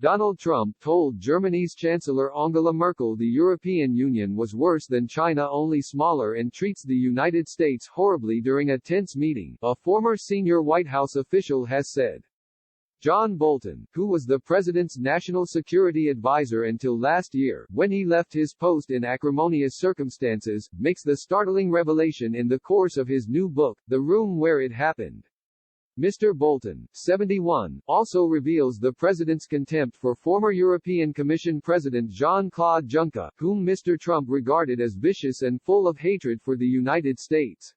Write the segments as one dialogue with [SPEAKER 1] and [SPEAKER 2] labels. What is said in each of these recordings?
[SPEAKER 1] Donald Trump told Germany's Chancellor Angela Merkel the European Union was worse than China, only smaller, and treats the United States horribly during a tense meeting, a former senior White House official has said. John Bolton, who was the president's national security advisor until last year, when he left his post in acrimonious circumstances, makes the startling revelation in the course of his new book, The Room Where It Happened. Mr. Bolton, 71, also reveals the president's contempt for former European Commission President Jean-Claude Juncker, whom Mr. Trump regarded as vicious and full of hatred for the United States.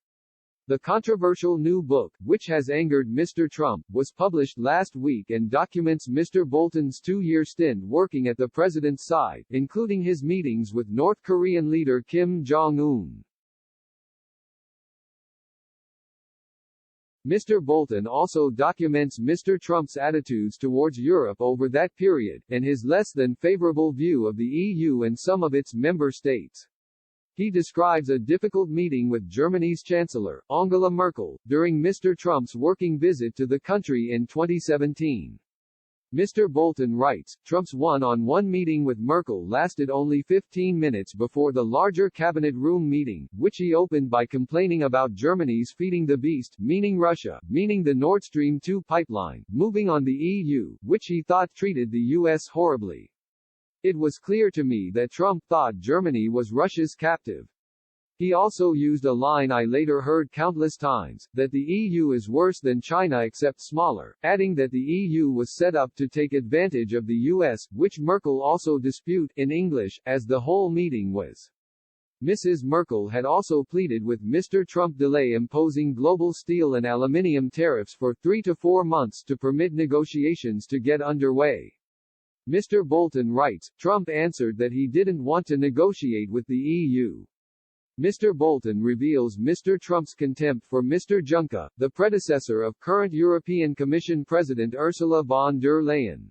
[SPEAKER 1] The controversial new book, which has angered Mr. Trump, was published last week and documents Mr. Bolton's two-year stint working at the president's side, including his meetings with North Korean leader Kim Jong-un. Mr. Bolton also documents Mr. Trump's attitudes towards Europe over that period, and his less than favorable view of the EU and some of its member states. He describes a difficult meeting with Germany's Chancellor, Angela Merkel, during Mr. Trump's working visit to the country in 2017. Mr. Bolton writes, Trump's one-on-one meeting with Merkel lasted only 15 minutes before the larger cabinet room meeting, which he opened by complaining about Germany's feeding the beast, meaning Russia, meaning the Nord Stream 2 pipeline, moving on the EU, which he thought treated the US horribly. It was clear to me that Trump thought Germany was Russia's captive. He also used a line I later heard countless times, that the EU is worse than China except smaller, adding that the EU was set up to take advantage of the US, which Merkel also dispute, in English, as the whole meeting was. Mrs. Merkel had also pleaded with Mr. Trump delay imposing global steel and aluminium tariffs for 3 to 4 months to permit negotiations to get underway. Mr. Bolton writes, Trump answered that he didn't want to negotiate with the EU. Mr. Bolton reveals Mr. Trump's contempt for Mr. Juncker, the predecessor of current European Commission President Ursula von der Leyen.